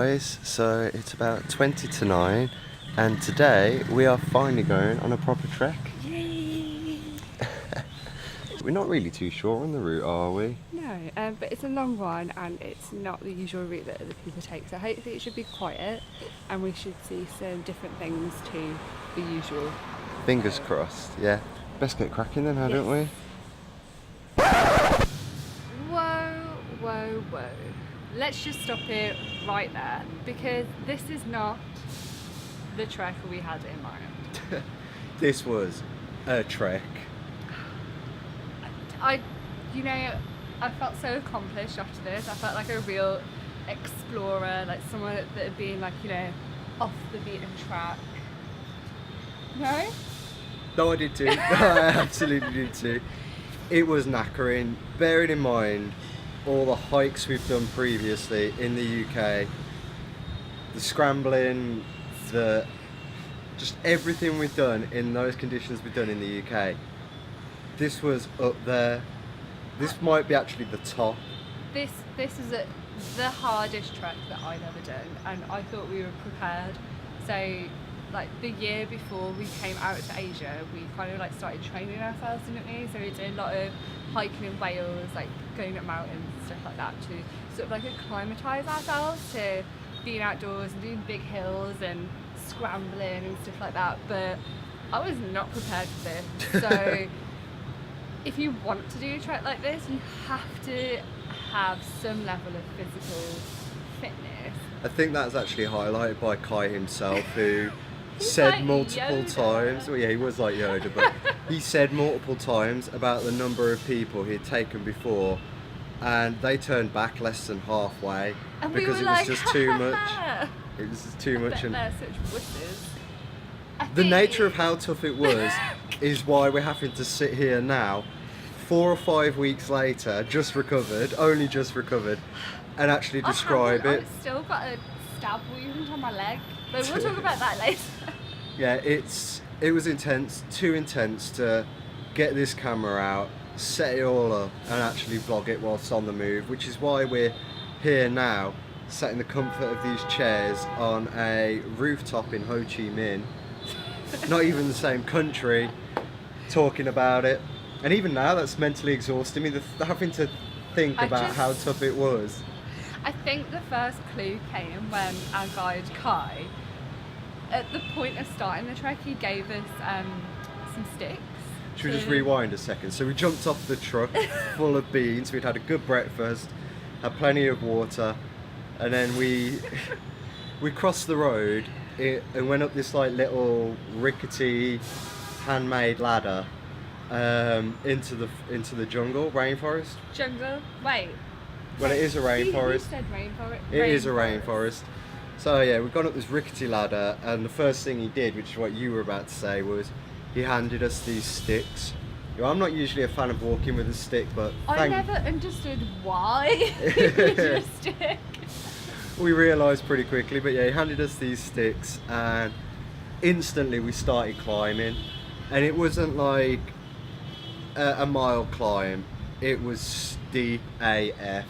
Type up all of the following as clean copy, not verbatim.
guys, so it's about 20 to 9 and today we are finally going on a proper trek. Yay! We're not really too sure on the route, are we? No, but it's a long one and it's not the usual route that other people take, so hopefully it should be quiet and we should see some different things to the usual. Fingers crossed, yeah. Best get cracking then, don't we? Whoa. Let's just stop it right there because this is not the trek we had in mind. This was a trek. I felt so accomplished after this. I felt like a real explorer, like someone that had been off the beaten track. No? No, I did too. I absolutely did too. It was knackering, bearing in mind all the hikes we've done previously in the UK, the scrambling, just everything we've done in those conditions we've done in the UK. This was up there. This might be actually the top. This is the hardest trek that I've ever done, and I thought we were prepared. So, the year before we came out to Asia, we kind of started training ourselves, didn't we? So we did a lot of hiking in Wales, going up mountains, stuff like that, to sort of acclimatise ourselves to being outdoors and doing big hills and scrambling and stuff like that. But I was not prepared for this. So if you want to do a trek like this, you have to have some level of physical fitness. I think that's actually highlighted by Kai himself, who said multiple times, well, yeah, he was like Yoda, but he said multiple times about the number of people he had taken before, and they turned back less than halfway and because we it was just too much. It was just too much, and they're such wusses. the nature of how tough it was is why we're having to sit here now, 4 or 5 weeks later, only just recovered, and actually describe it. I've still got a stab wound on my leg, but we'll talk about that later. Yeah, it was intense, too intense to get this camera out, set it all up and actually vlog it whilst on the move, which is why we're here now, sat in the comfort of these chairs on a rooftop in Ho Chi Minh, not even the same country, talking about it. And even now that's mentally exhausting me, having to think about how tough it was. I think the first clue came when our guide Kai, at the point of starting the trek, he gave us some sticks. Should we just rewind a second? So we jumped off the truck full of beans, we'd had a good breakfast, had plenty of water, and then we crossed the road and went up this little rickety handmade ladder into the jungle, rainforest. Jungle? Wait. Well, it is a rainforest. You said rainforest. It is a rainforest. So yeah, we've gone up this rickety ladder, and the first thing he did, which is what you were about to say, was he handed us these sticks. I'm not usually a fan of walking with a stick, but I never understood why you needed a stick. We realised pretty quickly, but yeah, he handed us these sticks, and instantly we started climbing, and it wasn't like a mile climb. It was steep AF.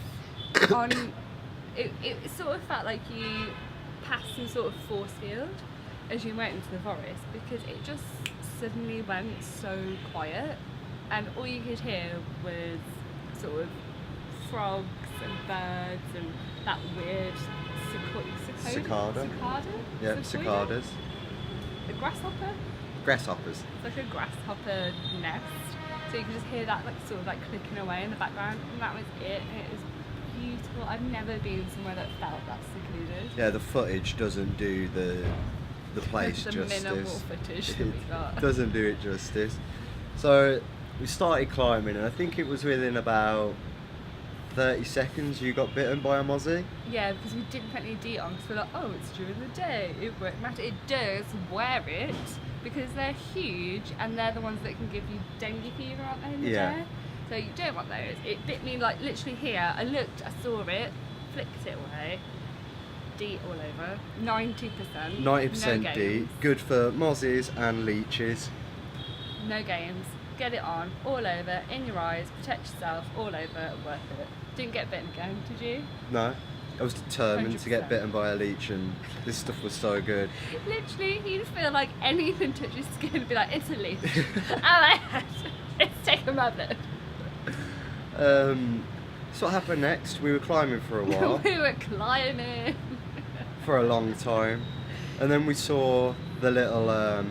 It sort of felt like you passed some sort of force field as you went into the forest, because it just suddenly went so quiet and all you could hear was sort of frogs and birds and that weird cicada? Yeah, cicadas. The grasshopper? Grasshoppers. It's like a grasshopper nest. So you could just hear that sort of clicking away in the background, and that was it. And it was beautiful. I've never been somewhere that felt that secluded. Yeah, the footage doesn't do the place the justice. Minimal footage that we got. It doesn't do it justice. So we started climbing, and I think it was within about 30 seconds you got bitten by a mozzie. Yeah, because we didn't put any DEET on, because we're like, oh, it's during the day, it won't matter. It does, wear it, because they're huge and they're the ones that can give you dengue fever, aren't they, in the day? So you don't want those. It bit me literally here. I looked, I saw it, flicked it away. DEET all over. 90%. 90% no DEET. Good for mozzies and leeches. No games. Get it on, all over, in your eyes, protect yourself, all over, worth it. Didn't get bitten again, did you? No. I was determined to get 100%. bitten by a leech, and this stuff was so good. Literally, you'd feel like anything touched your skin would be like, it's a leech. Oh my god, it's taken my blood. So what happened next? We were climbing for a while, We were climbing. for a long time, and then we saw the little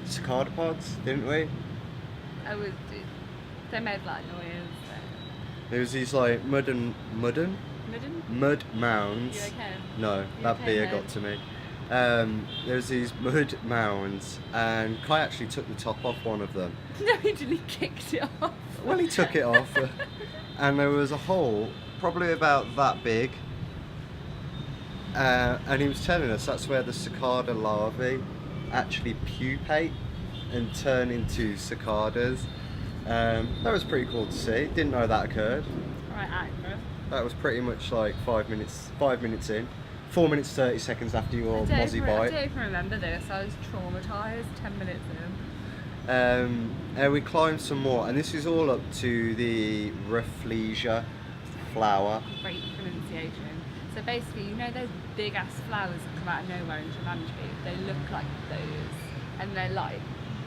cicada pods, didn't we? They made like noise. There was these like mud Midden? mounds. You okay? No, You that okay, beer mate? got to me. There was these mud mounds, and Kai actually took the top off one of them. No, he didn't. He kicked it off. Well, he took it off, and there was a hole probably about that big. And he was telling us that's where the cicada larvae actually pupate and turn into cicadas. That was pretty cool to see. Didn't know that occurred. Right, accurate. That was pretty much like 5 minutes in. 4 minutes 30 seconds after your I Aussie don't bite. even remember this. I was traumatised 10 minutes in. And we climbed some more, and this is all up to the Rafflesia flower. Great pronunciation. So basically, you know those big ass flowers that come out of nowhere in Jumanji? They look like those, and they're like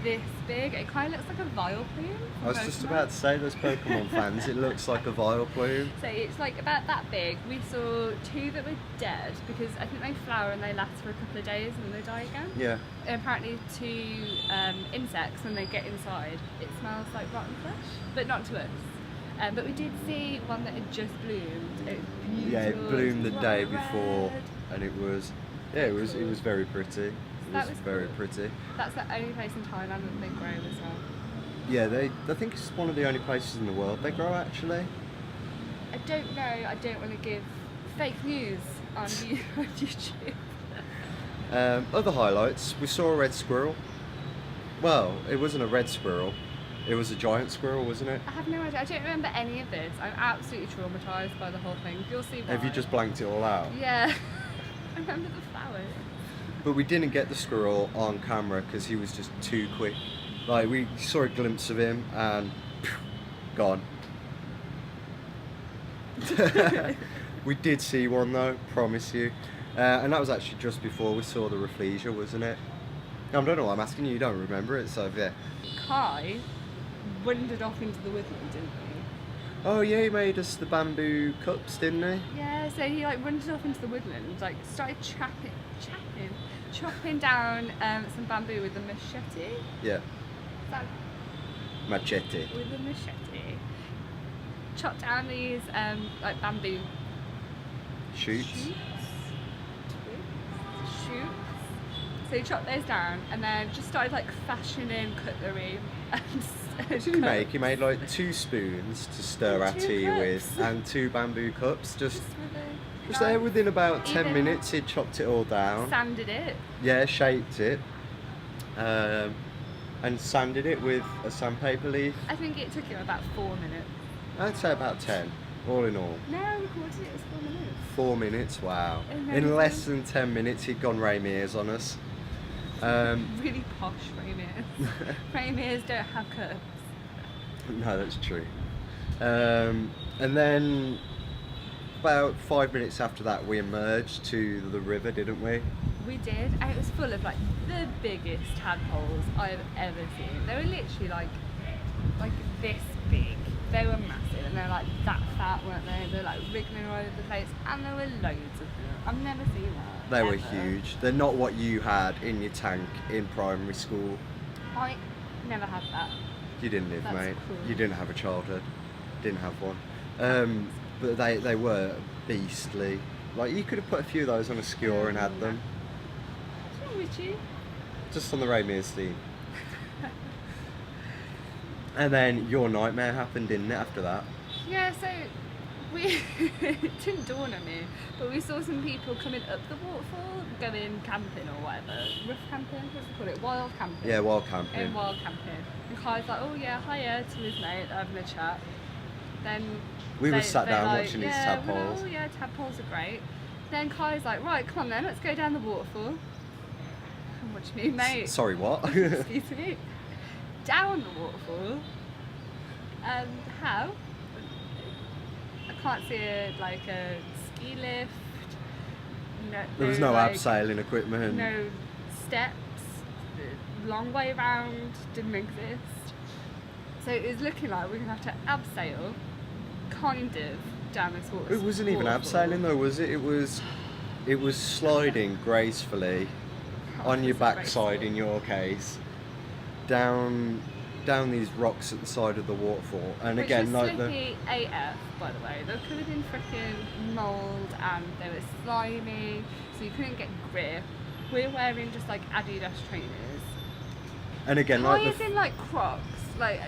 this big. It kind of looks like a vile plume. I was just about to say, those Pokemon fans, it looks like a vile plume. So it's like about that big. We saw two that were dead because I think they flower and they last for a couple of days and then they die again. Yeah. And apparently to insects, when they get inside, it smells like rotten flesh, but not to us. But we did see one that had just bloomed. It was beautiful. Yeah, it bloomed the day bright before, red. and it was very pretty. It That was was very cool. pretty. That's the only place in Thailand that they grow as well. Yeah, I think it's one of the only places in the world they grow actually. I don't know. I don't want to give fake news on YouTube. Other highlights, we saw a red squirrel. Well, it wasn't a red squirrel. It was a giant squirrel, wasn't it? I have no idea. I don't remember any of this. I'm absolutely traumatised by the whole thing. You'll see why. Have you just blanked it all out? Yeah. I remember the flowers. But we didn't get the squirrel on camera because he was just too quick. Like, we saw a glimpse of him and gone. We did see one though, promise you. And that was actually just before we saw the Rafflesia, wasn't it? I don't know what I'm asking you, you don't remember it, so yeah. Kai wandered off into the woodland, didn't he? Oh yeah, he made us the bamboo cups, didn't he? Yeah, so he like wandered off into the woodland, like started chopping down some bamboo with a machete. Yeah, That, machete. with a machete. Chopped down these like bamboo Shoots. Shoots. So he chopped those down and then just started like fashioning cutlery and What did he make? He made like 2 spoons to stir our And 2 tea cups. with, and 2 bamboo cups. Just with there within about 10 Even minutes, he'd chopped it all down. sanded it. Yeah, shaped it, and sanded it with a sandpaper leaf. I think it took him about 4 minutes. I'd say about 10, all in all. No, I recorded it as 4 minutes. 4 minutes, wow. Amazing. In less than 10 minutes, he'd gone Ray Mears on us. Really posh Raymiers. Raymiers don't have curves. No, that's true. And then about 5 minutes after that, we emerged to the river, didn't we? We did, and it was full of like the biggest tadpoles I've ever seen. They were literally like this big. They were massive, and they're like that fat, weren't they? They're like wriggling all over the place, and there were loads of them. I've never seen that. They were ever. huge. They're not what you had in your tank in primary school. I never had that. You didn't live, That's mate. cool. You didn't have a childhood. Didn't have one. But they were beastly. Like, you could have put a few of those on a skewer and had them. What's wrong with you? Just on the Ray Mears theme. And then your nightmare happened, didn't it, after that? Yeah, so we it didn't dawn on me, but we saw some people coming up the waterfall, going camping or whatever. Rough camping, what's it called? It wild camping. Yeah, wild camping. In wild camping. And Kai's like, oh yeah, hiya to his mate, they're having a chat. Then We were sat they're down like, watching his yeah, tadpoles. Oh yeah, tadpoles are great. Then Kai's like, right, come on then, let's go down the waterfall. What do you mean, mate? Sorry, what? Excuse me. Down the waterfall. How? I can't see a ski lift get. There was no abseiling equipment. No steps. The long way around didn't exist. So it was looking like we were going to have to abseil, kind of, down this water. It wasn't even abseiling though, was it? It was sliding gracefully on your backside in your case, down these rocks at the side of the waterfall. And Which again, was like slippy AF, by the way. There could have been freaking mould and they were slimy, so you couldn't get grip. We're wearing just like Adidas trainers. and again, Why like is in like Crocs? Like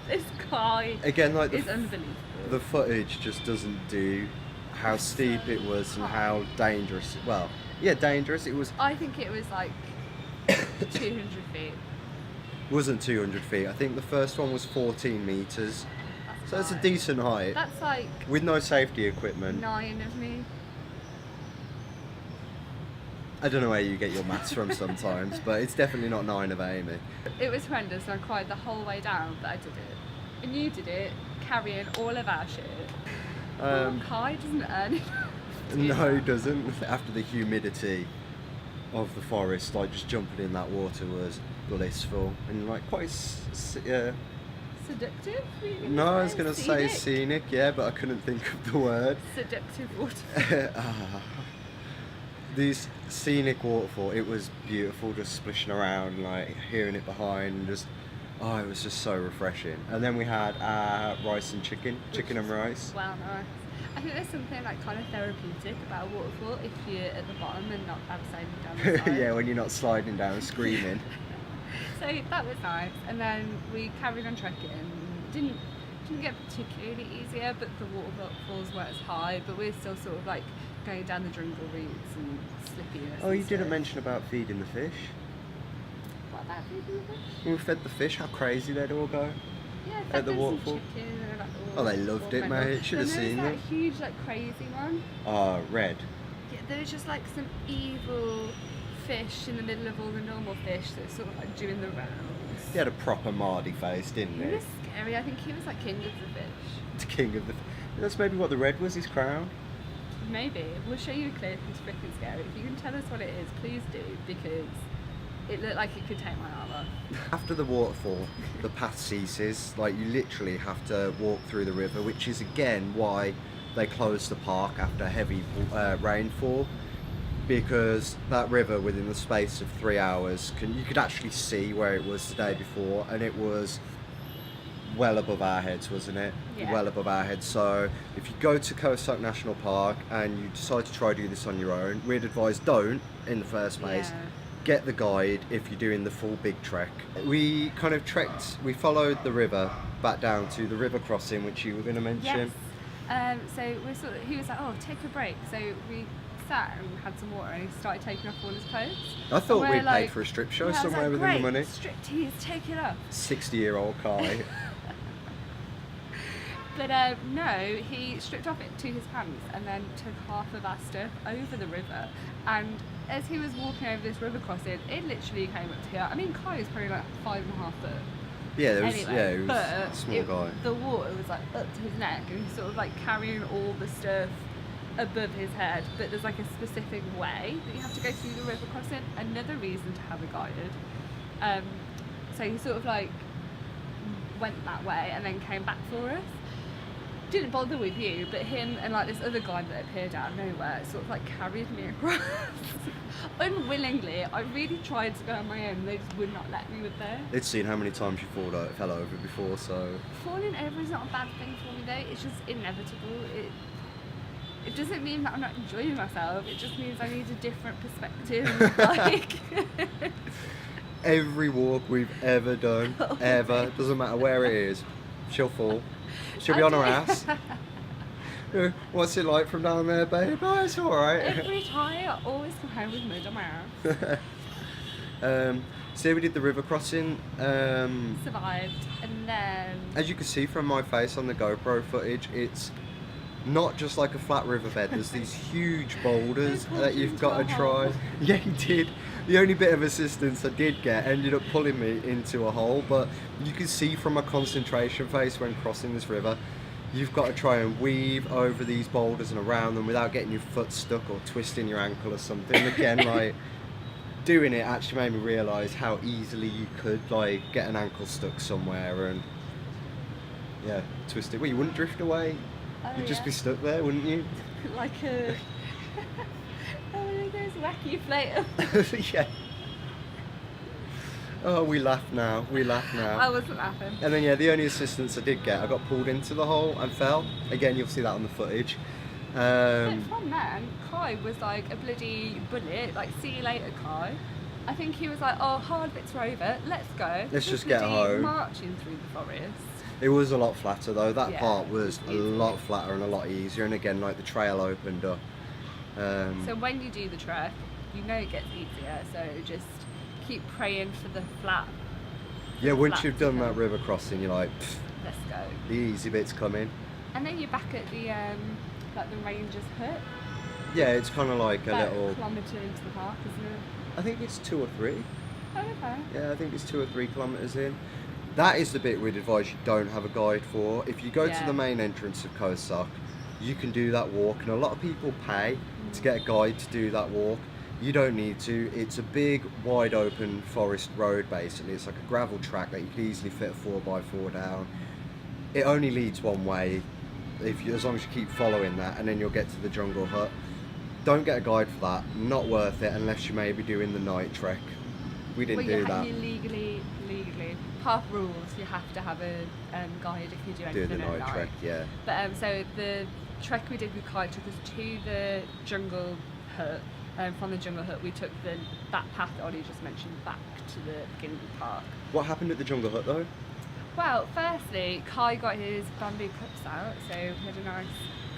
this guy again, like is unbelievable. the footage just doesn't do how steep it was and how dangerous. Well, yeah, dangerous. It was. I think it was like 200 feet. Wasn't 200 feet. I think the first one was 14 meters. So it's a high. decent height That's like with no safety equipment. 9 of me. I don't know where you get your maths from sometimes, but it's definitely not 9 of Amy. It was horrendous and I cried the whole way down, but I did it. And you did it, carrying all of our shit. Kai doesn't earn enough. No, he doesn't. After the humidity of the forest, like just jumping in that water was blissful and like quite. Seductive? No, I was gonna say scenic, yeah, but I couldn't think of the word. Seductive water. These scenic waterfall, it was beautiful, just splishing around, like hearing it behind, and just it was just so refreshing. And then we had rice and chicken and rice. Well, nice. I think there's something like kind of therapeutic about a waterfall if you're at the bottom and not abseiling down the side. Yeah, when you're not sliding down screaming. So that was nice, and then we carried on trekking. Didn't get particularly easier, but the waterfalls weren't as high. But we're still sort of like going down the jungle routes and slippiness. Oh, you didn't mention about feeding the fish. What about feeding the fish? When we fed the fish, how crazy they'd all go. Yeah, At the waterfall. Chicken and like, Oh, they loved it, mate. Should have seen them. them. That huge, like crazy one. Oh, red. Yeah, there was just like some evil fish in the middle of all the normal fish that was sort of like doing the rounds. He had a proper Mardy face, didn't He he? was scary. I think he was like king of the fish. The king of the. That's maybe what the red was, his crown. Maybe. We'll show you a clip. It's freaking scary. If you can tell us what it is, please do, because it looked like it could take my arm off. After the waterfall, the path ceases. Like, you literally have to walk through the river, which is again why they closed the park after heavy rainfall, because that river within the space of 3 hours, you could actually see where it was the day before, and it was well above our heads, wasn't it? Yeah. Well above our heads. So if you go to Khao Sok National Park and you decide to try do this on your own, we'd advise don't in the first place. Yeah. Get the guide if you're doing the full big trek. We kind of trekked, we followed the river back down to the river crossing, which you were going to mention. Yes. So he was like, oh, take a break. So we sat and had some water, and he started taking off all his clothes. I thought And we'd we're like, paid for a strip show yeah, I was somewhere like, within the great, money. Striptease, take it off. 60-year-old Kai. But no, he stripped off it to his pants and then took half of our stuff over the river. And as he was walking over this river crossing, it literally came up to here. I mean, Kai is probably like 5.5 foot. Yeah, there was, Anyway, he was a small guy. The water was like up to his neck, and he's sort of like carrying all the stuff above his head. But there's like a specific way that you have to go through the river crossing. Another reason to have it guided. So he sort of like went that way and then came back for us. Didn't bother with you, but him and like this other guy that appeared out of nowhere sort of like carried me across. Unwillingly. I really tried to go on my own, they just would not let me with there. They'd seen how many times you fell over before, so... Falling over is not a bad thing for me though, it's just inevitable. It doesn't mean that I'm not enjoying myself, it just means I need a different perspective. Like Every walk we've ever done, ever, doesn't matter where it is, she'll fall. She'll be on her ass. What's it like from down there, babe? Oh, it's alright. Every time I always come home with mud on my ass. So we did the river crossing. Survived, and then... As you can see from my face on the GoPro footage, it's not just like a flat riverbed. There's these huge boulders that you've got to try. Yeah, he did. The only bit of assistance I did get ended up pulling me into a hole, but you can see from my concentration face when crossing this river, You've got to try and weave over these boulders and around them without getting your foot stuck or twisting your ankle or something. Again, like, doing it actually made me realise how easily you could, like, get an ankle stuck somewhere and, yeah, twist it. Well, you wouldn't drift away. Oh, You'd just yeah. be stuck there, wouldn't you? Like a one of those wacky inflatable. Yeah. Oh, we laugh now. I wasn't laughing. And then, yeah, the only assistance I did get, I got pulled into the hole and fell. Again, you'll see that on the footage. But from then, Kai was like a bloody bullet. Like, see you later, Kai. I think he was like, oh, hard bits are over. Let's go. Let's We're just get bloody home. Marching through the forest. It was a lot flatter though. That Yeah, part was a easy. lot flatter and a lot easier. And again, like, the trail opened up. So when you do the trek, you know it gets easier. So just keep praying for the flat. Yeah, once flat you've to done that come. river crossing, you're like, "Pfft, Let's go. the easy bit's coming. And then you're back at the like the ranger's hut. Yeah, it's kind of like a About little. a kilometre into the park, isn't it? I think it's 2 or 3. Oh, okay. Yeah, I think it's 2 or 3 kilometres in. That is the bit we'd advise you don't have a guide for. If you go to Yeah. the main entrance of Khao Sok, you can do that walk, and a lot of people pay to get a guide to do that walk. You don't need to. It's a big, wide open forest road basically. It's like a gravel track that you could easily fit a 4x4 down. It only leads one way, as long as you keep following that, and then you'll get to the jungle hut. Don't get a guide for that. Not worth it unless you may be doing the night trek. We didn't do that. You legally, park rules, you have to have a guide if you do Do anything the at night trek, yeah. But so the trek we did with Kai took us to the jungle hut. From the jungle hut, we took that path that Ollie just mentioned back to the beginning of the park. What happened at the jungle hut though? Well, firstly, Kai got his bamboo cups out, so we had a nice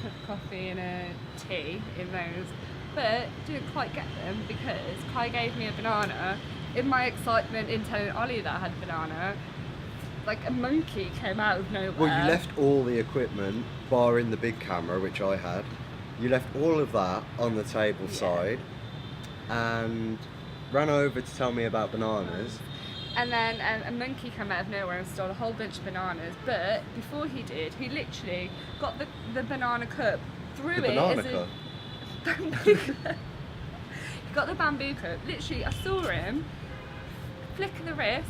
cup of coffee and a tea in those, but didn't quite get them because Kai gave me a banana. In my excitement in telling Ollie that I had a banana, like a monkey came out of nowhere. Well, you left all the equipment, barring the big camera, which I had. You left all of that on the table side and ran over to tell me about bananas. And then a monkey came out of nowhere and stole a whole bunch of bananas. But before he did, he literally got the banana cup, threw The it banana as cup? a bamboo cup. He got the bamboo cup. Literally, I saw him flick the wrist.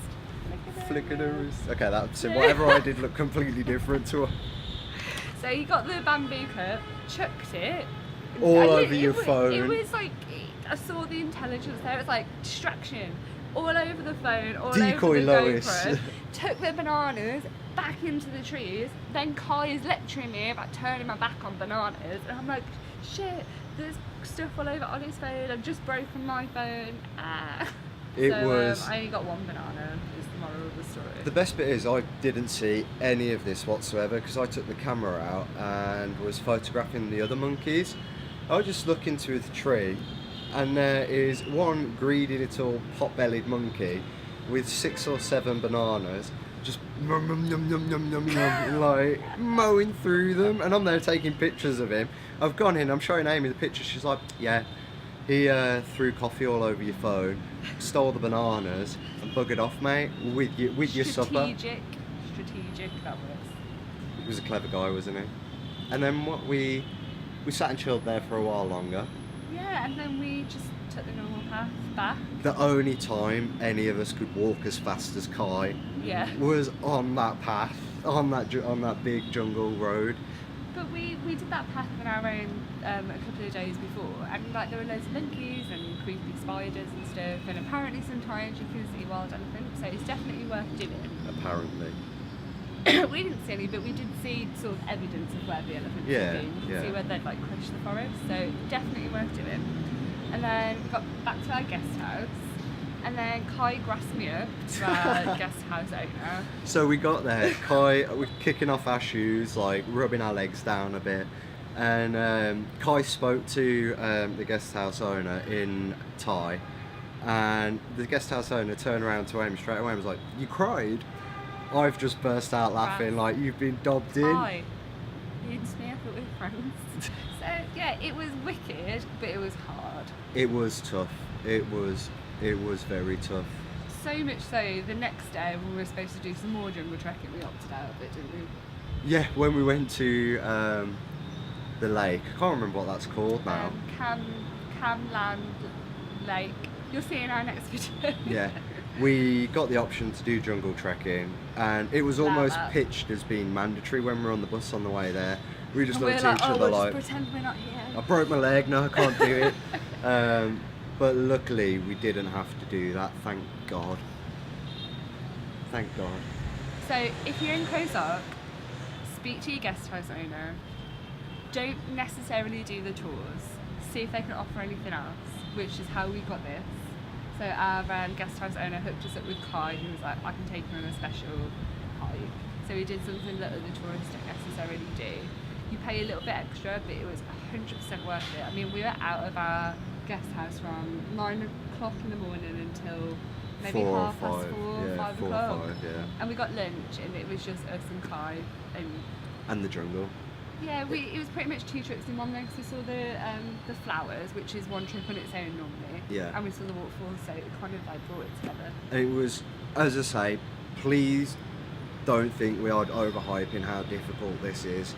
Flicker the wrist. Okay, that's it. Whatever I did looked completely different to her. So he got the bamboo cup, chucked it. All And over your phone. It was like, I saw the intelligence there. It was like distraction. All over the phone, all Decoy over the Lois. GoPro. Took the bananas back into the trees. Then Kai is lecturing me about turning my back on bananas. And I'm like, shit, there's stuff all over Ollie's phone. I've just broken my phone. Ah. It So, was. I only got one banana, is the moral of the story. The best bit is I didn't see any of this whatsoever because I took the camera out and was photographing the other monkeys. I was just looking through the tree and there is one greedy little pot-bellied monkey with 6 or 7 bananas just nom, nom, nom, nom, nom, nom, nom, like mowing through them, and I'm there taking pictures of him. I've gone in, I'm showing Amy the picture, she's like, yeah, he threw coffee all over your phone, stole the bananas and buggered off, mate, with your supper. Strategic, that was. He was a clever guy, wasn't he? And then we sat and chilled there for a while longer. Yeah, and then we just took the normal path back. The only time any of us could walk as fast as Kai Yeah. was on that path, on that big jungle road. But we did that path on our own a couple of days before, and like there were loads of monkeys and creepy spiders and stuff, and apparently sometimes you can see wild elephants, so it's definitely worth doing. Apparently. We didn't see any, but we did see sort of evidence of where the elephants Yeah, had been. You could yeah. see where they'd like crushed the forest, so definitely worth doing. And then we got back to our guest house, and then Kai grassed me up to our guest house owner. So we got there, Kai, we're kicking off our shoes, like rubbing our legs down a bit, and Kai spoke to the guest house owner in Thai, and the guest house owner turned around to Amy straight away and was like, "You cried?" I've just burst out laughing, like you've been dobbed in. Hi. You and me, I thought we were friends. So yeah, it was wicked, but it was hard. It was tough. It was very tough. So much so, the next day when we were supposed to do some more jungle trekking, we opted out of it, didn't we? Yeah, when we went to the lake, I can't remember what that's called now. Camland Lake. You'll see in our next video. Yeah, we got the option to do jungle trekking, and it was almost pitched as being mandatory when we were on the bus on the way there. We just And looked we're at each like, other we'll like, just pretend we're not here. I broke my leg, no I can't do it. But luckily we didn't have to do that, thank God. Thank God. So if you're in Khao Sok, speak to your guest house owner. Don't necessarily do the tours. See if they can offer anything else, which is how we got this. So our guest house owner hooked us up with Kai, who was like, I can take you on a special hike. So we did something that other tourists don't necessarily do. You pay a little bit extra, but it was 100% worth it. I mean, we were out of our guest house from 9 o'clock in the morning until maybe 4 or 5, 5 o'clock. Yeah. And we got lunch, and it was just us and Kai. And the jungle. Yeah, it was pretty much 2 trips in one day, because we saw the flowers, which is one trip on its own normally. Yeah. And we saw the waterfalls, so it kind of like brought it together. And it was, as I say, please don't think we are overhyping how difficult this is.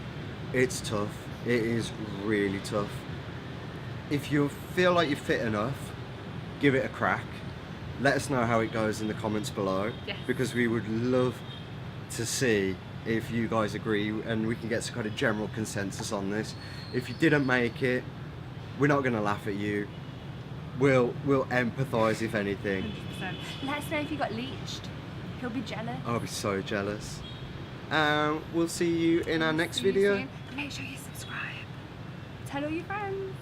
It's tough. It is really tough. If you feel like you're fit enough, give it a crack. Let us know how it goes in the comments below. Yes. Because we would love to see if you guys agree, and we can get some kind of general consensus on this. If you didn't make it, we're not going to laugh at you. We'll empathise if anything. 100%. Let us know if you got leached. He'll be jealous. I'll be so jealous. We'll see you in our next See you video. soon. Make sure you subscribe. Tell all your friends.